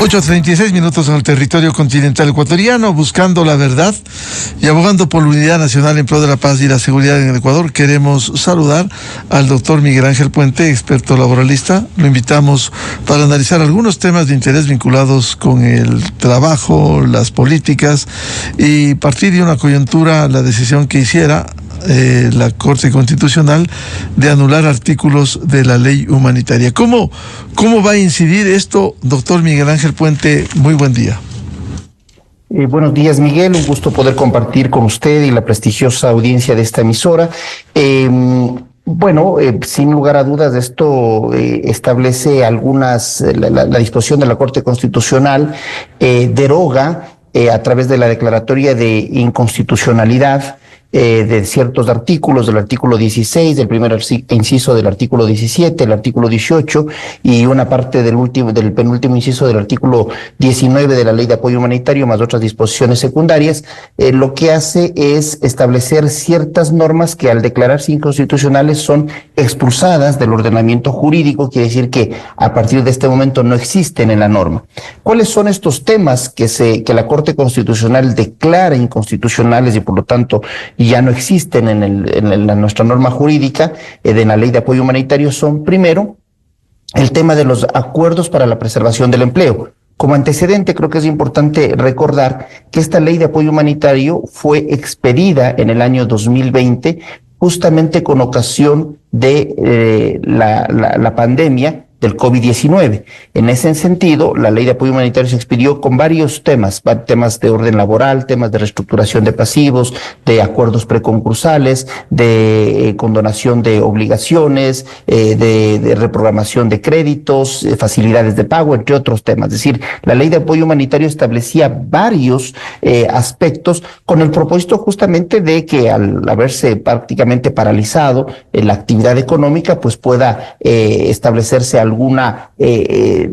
8:36 en el territorio continental ecuatoriano, buscando la verdad y abogando por la unidad nacional en pro de la paz y la seguridad en el Ecuador. Queremos saludar al doctor Miguel Ángel Puente, experto laboralista. Lo invitamos para analizar algunos temas de interés vinculados con el trabajo, las políticas y partir de una coyuntura, la decisión que hiciera la Corte Constitucional de anular artículos de la ley humanitaria. ¿Cómo va a incidir esto, doctor Miguel Ángel Puente? Muy buen día. Buenos días, Miguel. Un gusto poder compartir con usted y la prestigiosa audiencia de esta emisora. Sin lugar a dudas, esto establece la disposición de la Corte Constitucional, deroga a través de la declaratoria de inconstitucionalidad de ciertos artículos, del artículo 16, del primer inciso del artículo 17, el artículo 18 y una parte del penúltimo inciso del artículo 19 de la Ley de Apoyo Humanitario, más otras disposiciones secundarias. Lo que hace es establecer ciertas normas que al declararse inconstitucionales son expulsadas del ordenamiento jurídico, quiere decir que a partir de este momento no existen en la norma. ¿Cuáles son estos temas que la Corte Constitucional declara inconstitucionales y por lo tanto ya no existen en nuestra norma jurídica de la Ley de Apoyo Humanitario? Son, primero, el tema de los acuerdos para la preservación del empleo. Como antecedente, creo que es importante recordar que esta Ley de Apoyo Humanitario fue expedida en el año 2020, justamente con ocasión de la pandemia del COVID-19. En ese sentido, la Ley de Apoyo Humanitario se expidió con varios temas de orden laboral, temas de reestructuración de pasivos, de acuerdos preconcursales, de condonación de obligaciones, de reprogramación de créditos, facilidades de pago, entre otros temas. Es decir, la Ley de Apoyo Humanitario establecía varios aspectos con el propósito justamente de que al haberse prácticamente paralizado la actividad económica, pues pueda establecerse alguna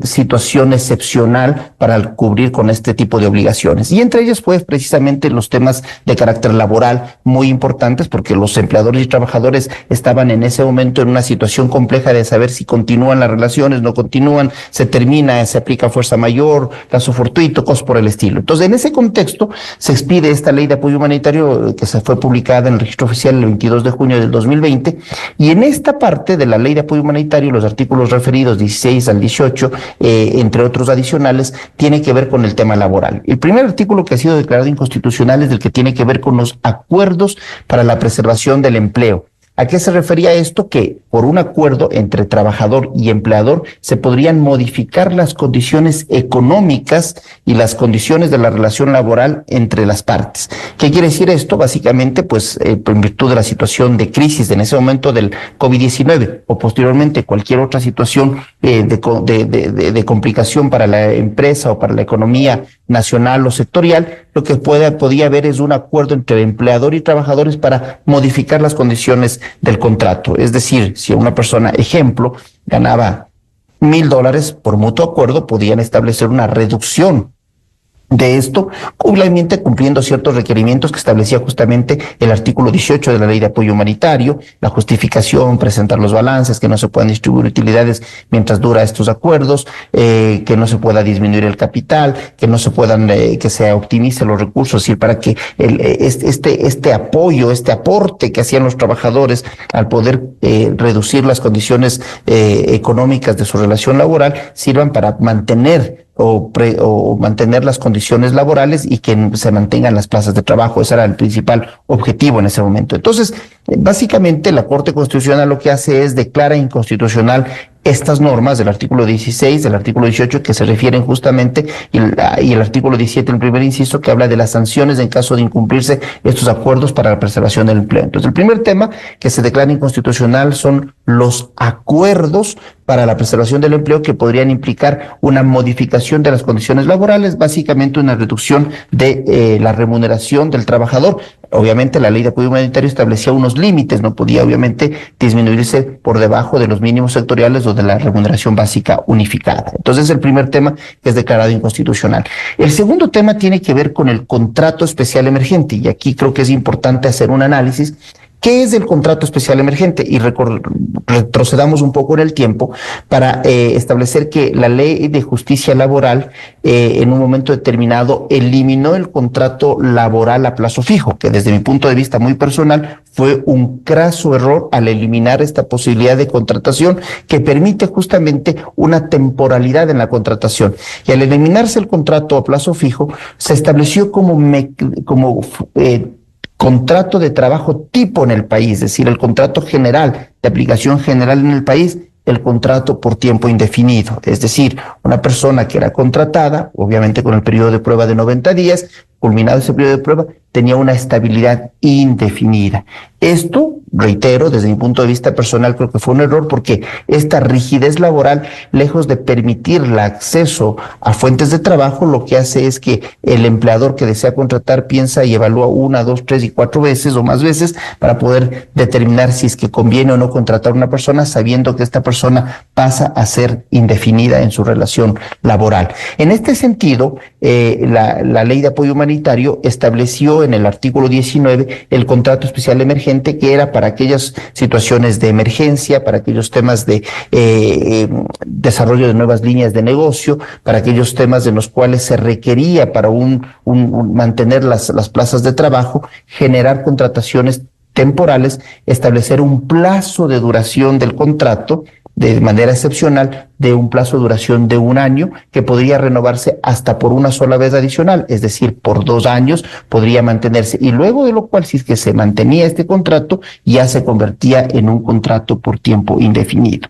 situación excepcional para cubrir con este tipo de obligaciones. Y entre ellas, pues, precisamente los temas de carácter laboral muy importantes, porque los empleadores y trabajadores estaban en ese momento en una situación compleja de saber si continúan las relaciones, no continúan, se termina, se aplica fuerza mayor, caso fortuito, cosas por el estilo. Entonces, en ese contexto, se expide esta Ley de Apoyo Humanitario que se fue publicada en el Registro Oficial el 22 de junio del 2020, y en esta parte de la Ley de Apoyo Humanitario, los artículos referidos 16 al 18, entre otros adicionales, tiene que ver con el tema laboral. El primer artículo que ha sido declarado inconstitucional es el que tiene que ver con los acuerdos para la preservación del empleo. ¿A qué se refería esto? Que por un acuerdo entre trabajador y empleador se podrían modificar las condiciones económicas y las condiciones de la relación laboral entre las partes. ¿Qué quiere decir esto? Básicamente, pues, en virtud de la situación de crisis en ese momento del COVID-19 o posteriormente cualquier otra situación de complicación para la empresa o para la economía nacional o sectorial, lo que podía haber es un acuerdo entre empleador y trabajadores para modificar las condiciones del contrato. Es decir, si una persona, ejemplo, ganaba $1,000, por mutuo acuerdo podían establecer una reducción de esto, obviamente cumpliendo ciertos requerimientos que establecía justamente el artículo 18 de la Ley de Apoyo Humanitario, la justificación, presentar los balances, que no se puedan distribuir utilidades mientras dura estos acuerdos, que no se pueda disminuir el capital, que no se puedan, que se optimice los recursos, es decir, para que este apoyo, este aporte que hacían los trabajadores al poder reducir las condiciones económicas de su relación laboral sirvan para mantener o mantener las condiciones laborales y que se mantengan las plazas de trabajo. Ese era el principal objetivo en ese momento. Entonces, básicamente la Corte Constitucional lo que hace es declara inconstitucional estas normas del artículo 16, del artículo 18, que se refieren justamente, y el artículo 17, el primer inciso, que habla de las sanciones en caso de incumplirse estos acuerdos para la preservación del empleo. Entonces, el primer tema que se declara inconstitucional son los acuerdos para la preservación del empleo que podrían implicar una modificación de las condiciones laborales, básicamente una reducción de la remuneración del trabajador. Obviamente la Ley de Apoyo Humanitario establecía unos límites, no podía obviamente disminuirse por debajo de los mínimos sectoriales o de la remuneración básica unificada. Entonces, el primer tema que es declarado inconstitucional. El segundo tema tiene que ver con el contrato especial emergente, y aquí creo que es importante hacer un análisis ¿Qué es el contrato especial emergente? Y retrocedamos un poco en el tiempo para establecer que la Ley de Justicia Laboral en un momento determinado eliminó el contrato laboral a plazo fijo, que desde mi punto de vista muy personal fue un craso error al eliminar esta posibilidad de contratación que permite justamente una temporalidad en la contratación. Y al eliminarse el contrato a plazo fijo, se estableció como contrato de trabajo tipo en el país, es decir, el contrato general, de aplicación general en el país, el contrato por tiempo indefinido. Es decir, una persona que era contratada, obviamente con el periodo de prueba de 90 días, culminado ese periodo de prueba, tenía una estabilidad indefinida. Esto, reitero, desde mi punto de vista personal, creo que fue un error porque esta rigidez laboral, lejos de permitir el acceso a fuentes de trabajo, lo que hace es que el empleador que desea contratar piensa y evalúa 1, 2, 3 y 4 veces o más veces para poder determinar si es que conviene o no contratar a una persona, sabiendo que esta persona pasa a ser indefinida en su relación laboral. En este sentido, la Ley de Apoyo Humanitario estableció en el artículo 19 el contrato especial emergente, que era para aquellas situaciones de emergencia, para aquellos temas de desarrollo de nuevas líneas de negocio, para aquellos temas en los cuales se requería para mantener las plazas de trabajo, generar contrataciones temporales, establecer un plazo de duración del contrato de manera excepcional, de un plazo de duración de 1 año, que podría renovarse hasta por una sola vez adicional, es decir, por 2 años podría mantenerse, y luego de lo cual, si es que se mantenía este contrato, ya se convertía en un contrato por tiempo indefinido.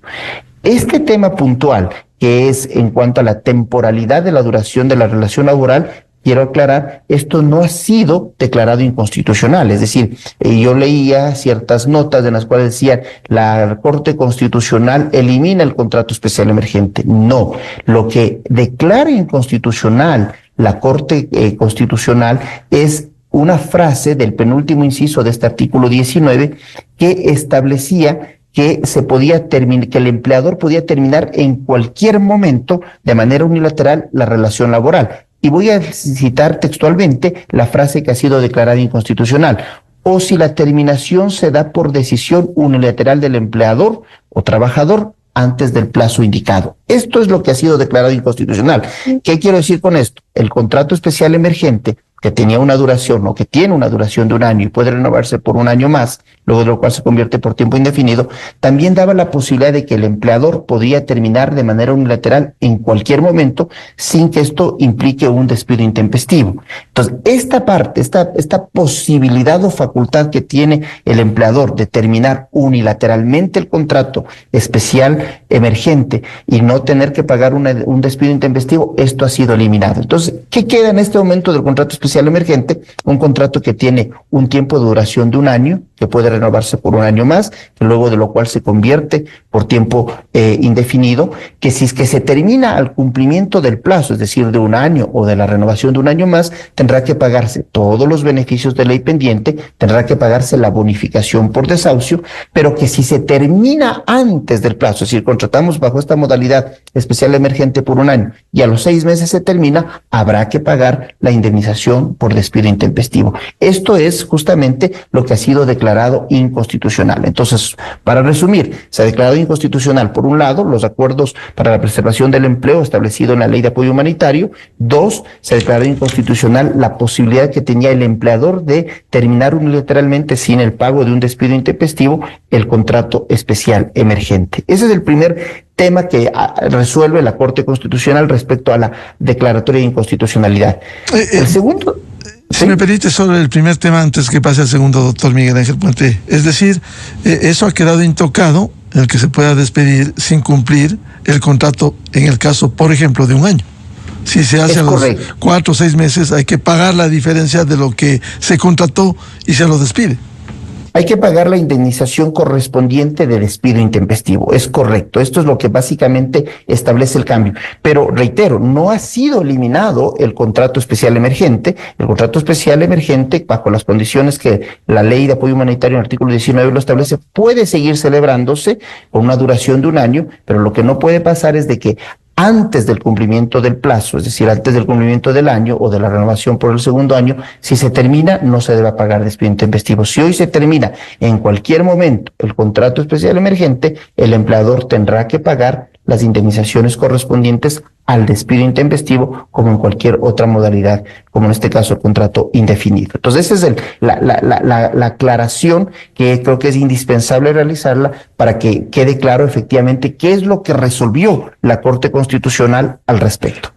Este tema puntual, que es en cuanto a la temporalidad de la duración de la relación laboral, quiero aclarar, esto no ha sido declarado inconstitucional, es decir, yo leía ciertas notas en las cuales decían la Corte Constitucional elimina el contrato especial emergente. No, lo que declara inconstitucional la Corte Constitucional es una frase del penúltimo inciso de este artículo 19 que establecía que que el empleador podía terminar en cualquier momento de manera unilateral la relación laboral. Y voy a citar textualmente la frase que ha sido declarada inconstitucional: o si la terminación se da por decisión unilateral del empleador o trabajador antes del plazo indicado. Esto es lo que ha sido declarado inconstitucional. ¿Qué quiero decir con esto? El contrato especial emergente, que tenía una duración o que tiene una duración de 1 año y puede renovarse por 1 año más, luego de lo cual se convierte por tiempo indefinido, también daba la posibilidad de que el empleador podía terminar de manera unilateral en cualquier momento sin que esto implique un despido intempestivo. Entonces, esta parte, esta posibilidad o facultad que tiene el empleador de terminar unilateralmente el contrato especial emergente y no tener que pagar un despido intempestivo, esto ha sido eliminado. Entonces, ¿qué queda en este momento del contrato especial emergente? Un contrato que tiene un tiempo de duración de 1 año, que puede renovarse por 1 año más, que luego de lo cual se convierte por tiempo indefinido, que si es que se termina al cumplimiento del plazo, es decir, de 1 año o de la renovación de 1 año más, tendrá que pagarse todos los beneficios de ley pendiente, tendrá que pagarse la bonificación por desahucio, pero que si se termina antes del plazo, es decir, contratamos bajo esta modalidad especial emergente por 1 año y a los 6 meses se termina, habrá que pagar la indemnización por despido intempestivo. Esto es justamente lo que ha sido declarado inconstitucional. Entonces, para resumir, se ha declarado inconstitucional, por un lado, los acuerdos para la preservación del empleo establecido en la Ley de Apoyo Humanitario. 2, se ha declarado inconstitucional la posibilidad que tenía el empleador de terminar unilateralmente sin el pago de un despido intempestivo el contrato especial emergente. Ese es el primer tema que resuelve la Corte Constitucional respecto a la declaratoria de inconstitucionalidad. El segundo... Si me permite, sobre el primer tema, antes que pase al segundo, doctor Miguel Ángel Puente. Es decir, eso ha quedado intocado, el que se pueda despedir sin cumplir el contrato, en el caso, por ejemplo, de 1 año. Si se hace a los 4 o 6 meses, hay que pagar la diferencia de lo que se contrató y se lo despide. Hay que pagar la indemnización correspondiente de despido intempestivo. Es correcto. Esto es lo que básicamente establece el cambio. Pero reitero, no ha sido eliminado el contrato especial emergente. El contrato especial emergente, bajo las condiciones que la Ley de Apoyo Humanitario en el artículo 19 lo establece, puede seguir celebrándose con una duración de 1 año, pero lo que no puede pasar es de que antes del cumplimiento del plazo, es decir, antes del cumplimiento del año o de la renovación por el segundo año. Si se termina, no se debe pagar despido intempestivo. Si hoy se termina en cualquier momento el contrato especial emergente, el empleador tendrá que pagar las indemnizaciones correspondientes al despido intempestivo, como en cualquier otra modalidad, como en este caso el contrato indefinido. Entonces, esa es la aclaración que creo que es indispensable realizarla para que quede claro efectivamente qué es lo que resolvió la Corte Constitucional al respecto.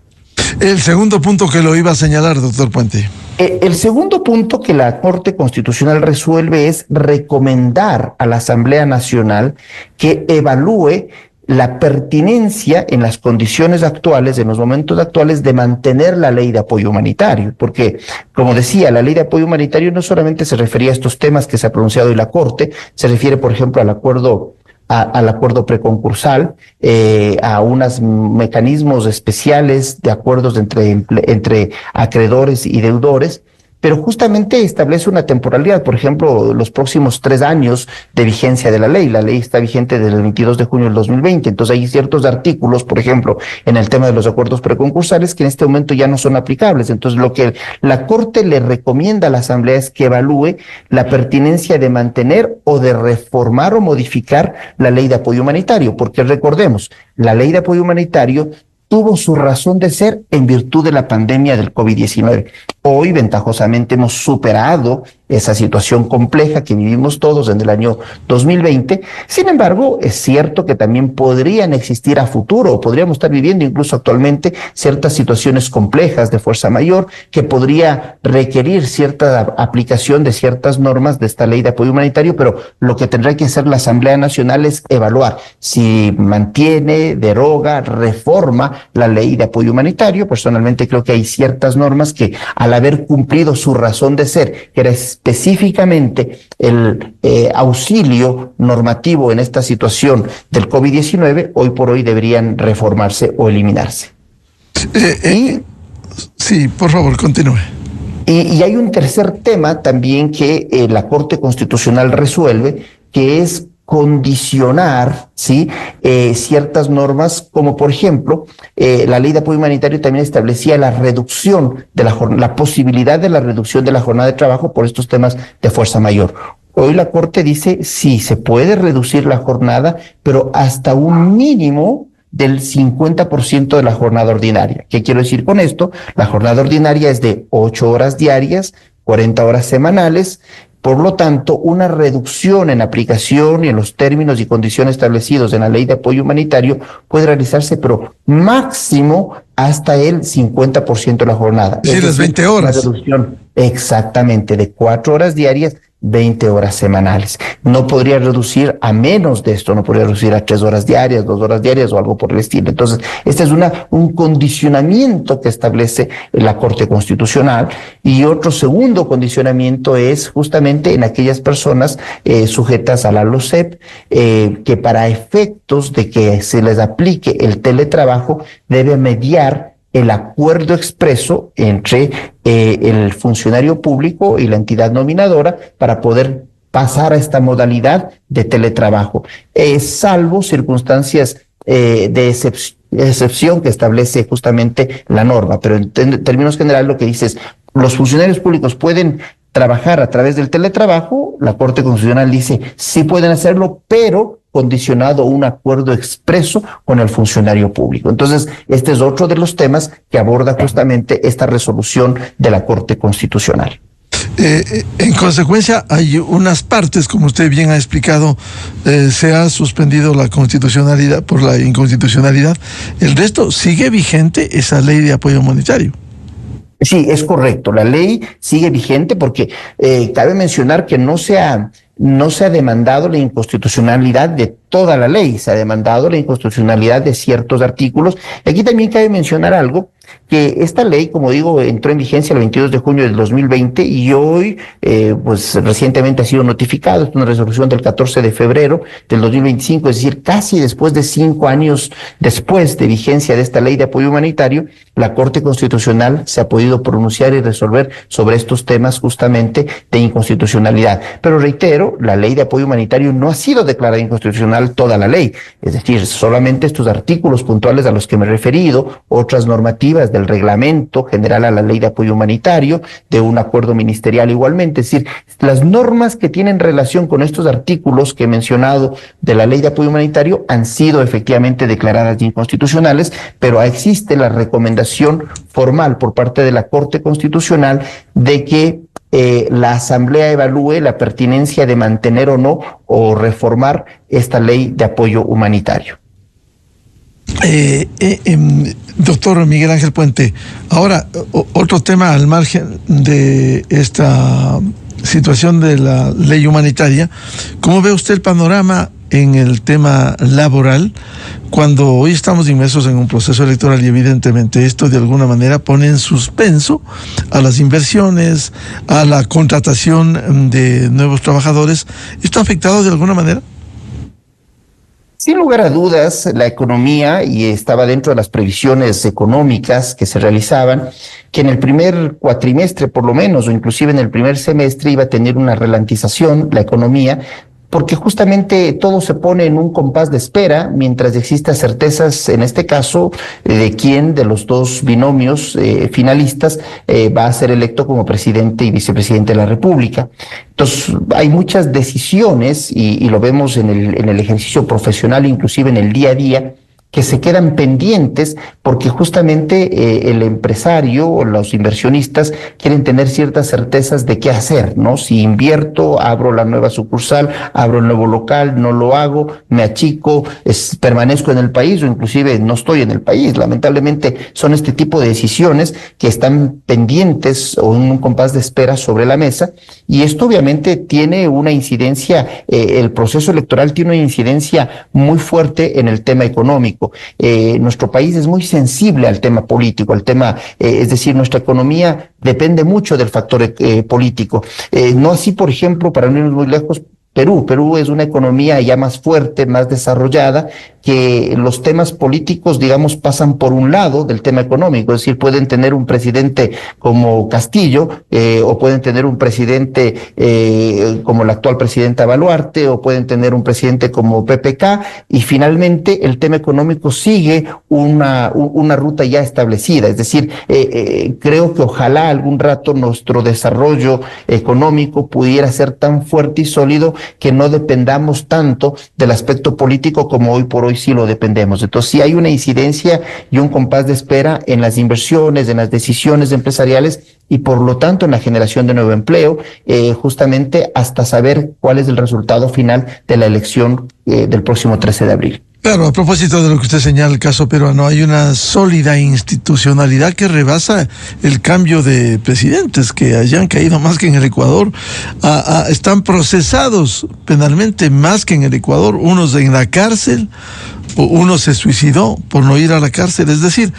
El segundo punto que lo iba a señalar, doctor Puente. El segundo punto que la Corte Constitucional resuelve es recomendar a la Asamblea Nacional que evalúe la pertinencia en las condiciones actuales, en los momentos actuales, de mantener la ley de apoyo humanitario, porque, como decía, la ley de apoyo humanitario no solamente se refería a estos temas que se ha pronunciado hoy la Corte, se refiere, por ejemplo, al acuerdo preconcursal, a unos mecanismos especiales de acuerdos entre acreedores y deudores, pero justamente establece una temporalidad, por ejemplo, los próximos 3 años de vigencia de la ley. La ley está vigente desde el 22 de junio del 2020, entonces hay ciertos artículos, por ejemplo, en el tema de los acuerdos preconcursales, que en este momento ya no son aplicables. Entonces, lo que la Corte le recomienda a la Asamblea es que evalúe la pertinencia de mantener o de reformar o modificar la ley de apoyo humanitario, porque recordemos, la ley de apoyo humanitario tuvo su razón de ser en virtud de la pandemia del COVID-19. Hoy, ventajosamente, hemos superado esa situación compleja que vivimos todos en el año 2020. Sin embargo, es cierto que también podrían existir a futuro, o podríamos estar viviendo incluso actualmente ciertas situaciones complejas de fuerza mayor que podría requerir cierta aplicación de ciertas normas de esta ley de apoyo humanitario, pero lo que tendrá que hacer la Asamblea Nacional es evaluar si mantiene, deroga, reforma la ley de apoyo humanitario. Personalmente creo que hay ciertas normas que, al haber cumplido su razón de ser, que era específicamente el auxilio normativo en esta situación del COVID-19, hoy por hoy deberían reformarse o eliminarse. Sí, por favor, continúe. Y hay un tercer tema también que la Corte Constitucional resuelve, que es condicionar, ¿sí?, ciertas normas, como por ejemplo, la ley de apoyo humanitario también establecía la reducción de la posibilidad de la reducción de la jornada de trabajo por estos temas de fuerza mayor. Hoy la Corte dice, sí, se puede reducir la jornada, pero hasta un mínimo del 50% de la jornada ordinaria. ¿Qué quiero decir con esto? La jornada ordinaria es de 8 horas diarias, 40 horas semanales. Por lo tanto, una reducción en aplicación y en los términos y condiciones establecidos en la ley de apoyo humanitario puede realizarse, pero máximo hasta el 50% de la jornada. Sí, las 20 horas. Una reducción exactamente de 4 horas diarias, 20 horas semanales. No podría reducir a menos de esto, no podría reducir a 3 horas diarias, 2 horas diarias o algo por el estilo. Entonces, este es un condicionamiento que establece la Corte Constitucional. Y otro segundo condicionamiento es justamente en aquellas personas sujetas a la LOCEP, que para efectos de que se les aplique el teletrabajo debe mediar el acuerdo expreso entre el funcionario público y la entidad nominadora para poder pasar a esta modalidad de teletrabajo, salvo circunstancias de excepción que establece justamente la norma. Pero en términos generales lo que dice es, los funcionarios públicos pueden trabajar a través del teletrabajo. La Corte Constitucional dice, sí pueden hacerlo, pero condicionado a un acuerdo expreso con el funcionario público. Entonces, este es otro de los temas que aborda justamente esta resolución de la Corte Constitucional. En consecuencia, hay unas partes, como usted bien ha explicado, se ha suspendido la constitucionalidad por la inconstitucionalidad. El resto sigue vigente esa ley de apoyo humanitario. Sí, es correcto. La ley sigue vigente porque cabe mencionar que no se ha demandado la inconstitucionalidad de toda la ley, se ha demandado la inconstitucionalidad de ciertos artículos. Y aquí también cabe mencionar algo, que esta ley, como digo, entró en vigencia el 22 de junio del 2020 y hoy, pues recientemente ha sido notificado. Es una resolución del 14 de febrero del 2025, es decir, casi después de 5 años después de vigencia de esta ley de apoyo humanitario, la Corte Constitucional se ha podido pronunciar y resolver sobre estos temas justamente de inconstitucionalidad. Pero reitero, la ley de apoyo humanitario no ha sido declarada inconstitucional constitucional toda la ley, es decir, solamente estos artículos puntuales a los que me he referido, otras normativas del reglamento general a la ley de apoyo humanitario, de un acuerdo ministerial igualmente, es decir, las normas que tienen relación con estos artículos que he mencionado de la ley de apoyo humanitario han sido efectivamente declaradas inconstitucionales, pero existe la recomendación formal por parte de la Corte Constitucional de que la Asamblea evalúe la pertinencia de mantener o no o reformar esta ley de apoyo humanitario. Doctor Miguel Ángel Puente, ahora otro tema al margen de esta situación de la ley humanitaria. ¿Cómo ve usted el panorama en el tema laboral, cuando hoy estamos inmersos en un proceso electoral y evidentemente esto de alguna manera pone en suspenso a las inversiones, a la contratación de nuevos trabajadores? ¿Esto ha afectado de alguna manera? Sin lugar a dudas, la economía, y estaba dentro de las previsiones económicas que se realizaban, que en el primer cuatrimestre por lo menos, o inclusive en el primer semestre, iba a tener una ralentización la economía, porque justamente todo se pone en un compás de espera mientras exista certezas, en este caso, de quién de los dos binomios finalistas va a ser electo como presidente y vicepresidente de la República. Entonces, hay muchas decisiones, y lo vemos en el ejercicio profesional, inclusive en el día a día, que se quedan pendientes porque justamente el empresario o los inversionistas quieren tener ciertas certezas de qué hacer, ¿no? Si invierto, abro la nueva sucursal, abro el nuevo local, no lo hago, me achico, permanezco en el país o inclusive no estoy en el país. Lamentablemente son este tipo de decisiones que están pendientes o en un compás de espera sobre la mesa, y esto obviamente tiene una incidencia, el proceso electoral tiene una incidencia muy fuerte en el tema económico. Nuestro país es muy sensible al tema político, al tema, es decir, nuestra economía depende mucho del factor político. No así, por ejemplo, para no irnos muy lejos, Perú. Perú es una economía ya más fuerte, más desarrollada, que los temas políticos, digamos, pasan por un lado del tema económico, es decir, pueden tener un presidente como Castillo, o pueden tener un presidente como la actual presidenta Boluarte, o pueden tener un presidente como PPK, y finalmente el tema económico sigue una ruta ya establecida. Es decir, creo que ojalá algún rato nuestro desarrollo económico pudiera ser tan fuerte y sólido que no dependamos tanto del aspecto político como hoy por hoy sí lo dependemos. Entonces sí hay una incidencia y un compás de espera en las inversiones, en las decisiones empresariales y por lo tanto en la generación de nuevo empleo, justamente hasta saber cuál es el resultado final de la elección del próximo 13 de abril. Claro, a propósito de lo que usted señala, el caso peruano, hay una sólida institucionalidad que rebasa el cambio de presidentes, que hayan caído más que en el Ecuador. Están procesados penalmente más que en el Ecuador, unos en la cárcel, uno se suicidó por no ir a la cárcel. Es decir,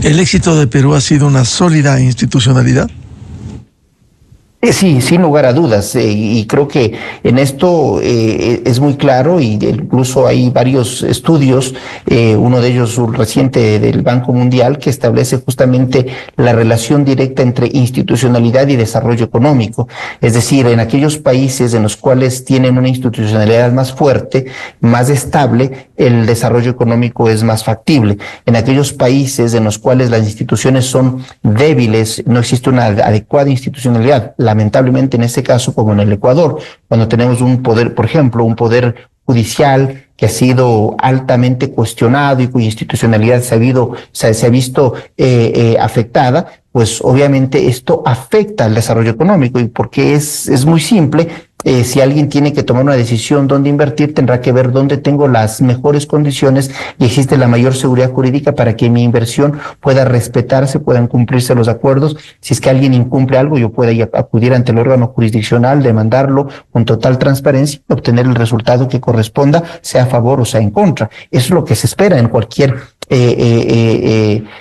el éxito de Perú ha sido una sólida institucionalidad. Sí, sin lugar a dudas, y creo que en esto es muy claro, y incluso hay varios estudios, uno de ellos un reciente del Banco Mundial, que establece justamente la relación directa entre institucionalidad y desarrollo económico. Es decir, en aquellos países en los cuales tienen una institucionalidad más fuerte, más estable, el desarrollo económico es más factible. En aquellos países en los cuales las instituciones son débiles, no existe una adecuada institucionalidad. Lamentablemente en este caso, como en el Ecuador, cuando tenemos un poder, por ejemplo, un poder judicial que ha sido altamente cuestionado y cuya institucionalidad se ha visto afectada, pues obviamente esto afecta al desarrollo económico, y porque es muy simple. Si alguien tiene que tomar una decisión dónde invertir, tendrá que ver dónde tengo las mejores condiciones y existe la mayor seguridad jurídica para que mi inversión pueda respetarse, puedan cumplirse los acuerdos. Si es que alguien incumple algo, yo pueda acudir ante el órgano jurisdiccional, demandarlo con total transparencia y obtener el resultado que corresponda, sea a favor o sea en contra. Eso es lo que se espera en cualquier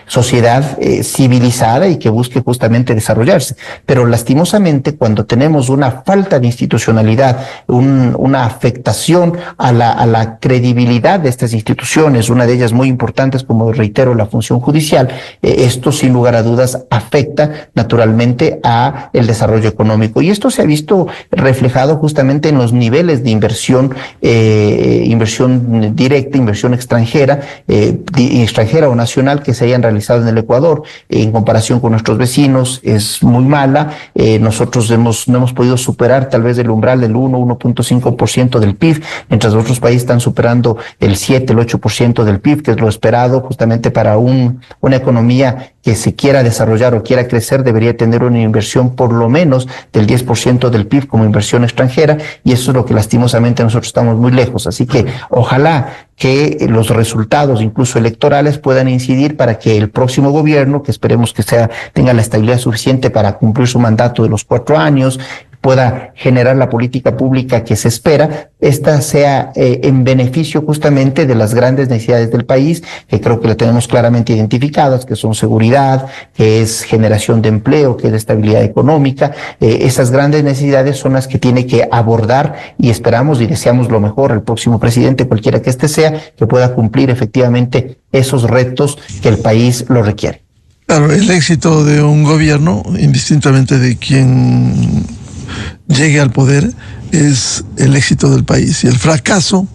sociedad civilizada y que busque justamente desarrollarse. Pero lastimosamente, cuando tenemos una falta de institucionalidad, una afectación a la credibilidad de estas instituciones, una de ellas muy importante, como reitero, la función judicial, esto sin lugar a dudas afecta naturalmente a el desarrollo económico. Y esto se ha visto reflejado justamente en los niveles de inversión directa, inversión extranjera o nacional que se hayan realizado en el Ecuador. En comparación con nuestros vecinos es muy mala. Nosotros no hemos podido superar tal vez el umbral del 1.5% del PIB, mientras otros países están superando el 7, el 8% del PIB, que es lo esperado justamente para una economía que se quiera desarrollar o quiera crecer. Debería tener una inversión por lo menos del 10% del PIB como inversión extranjera, y eso es lo que lastimosamente nosotros estamos muy lejos. Así que ojalá que los resultados incluso electorales puedan incidir para que el próximo gobierno, que esperemos que tenga la estabilidad suficiente para cumplir su mandato de los 4 años, pueda generar la política pública que se espera, esta sea en beneficio justamente de las grandes necesidades del país, que creo que lo tenemos claramente identificadas, que son seguridad, que es generación de empleo, que es estabilidad económica. Esas grandes necesidades son las que tiene que abordar, y esperamos y deseamos lo mejor al próximo presidente, cualquiera que éste sea, que pueda cumplir efectivamente esos retos que el país lo requiere. Claro, el éxito de un gobierno, indistintamente de quién llegue al poder, es el éxito del país, y el fracaso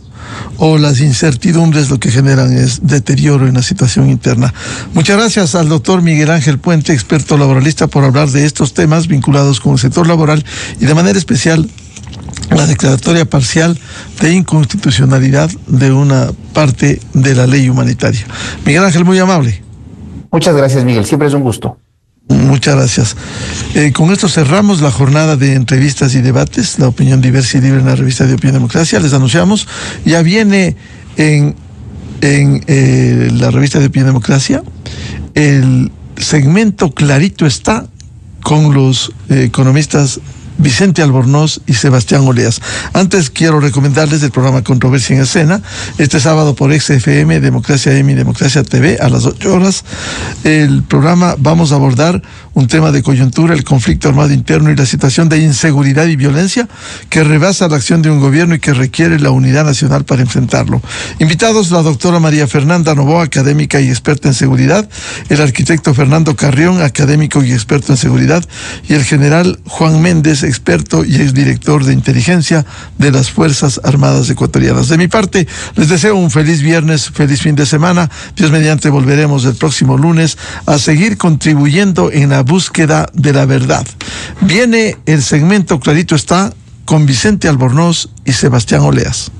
o las incertidumbres lo que generan es deterioro en la situación interna. Muchas gracias al doctor Miguel Ángel Puente, experto laboralista, por hablar de estos temas vinculados con el sector laboral y de manera especial la declaratoria parcial de inconstitucionalidad de una parte de la ley humanitaria. Miguel Ángel, muy amable. Muchas gracias, Miguel, siempre es un gusto. Muchas gracias. Con esto cerramos la jornada de entrevistas y debates, la opinión diversa y libre en la revista de Opinión y Democracia. Les anunciamos, ya viene en la revista de Opinión y Democracia el segmento Clarito Está con los economistas Vicente Albornoz y Sebastián Oleas. Antes quiero recomendarles el programa Controversia en Escena, este sábado por XFM, Democracia M y Democracia TV a las 8 horas. El programa vamos a abordar un tema de coyuntura, el conflicto armado interno y la situación de inseguridad y violencia que rebasa la acción de un gobierno y que requiere la unidad nacional para enfrentarlo. Invitados la doctora María Fernanda Novoa, académica y experta en seguridad, el arquitecto Fernando Carrión, académico y experto en seguridad, y el general Juan Méndez, experto y exdirector de inteligencia de las Fuerzas Armadas Ecuatorianas. De mi parte, les deseo un feliz viernes, feliz fin de semana. Dios mediante volveremos el próximo lunes a seguir contribuyendo en la búsqueda de la verdad. Viene el segmento Clarito Está con Vicente Albornoz y Sebastián Oleas.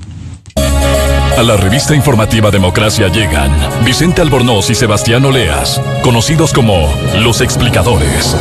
A la revista informativa Democracia llegan Vicente Albornoz y Sebastián Oleas, conocidos como Los Explicadores.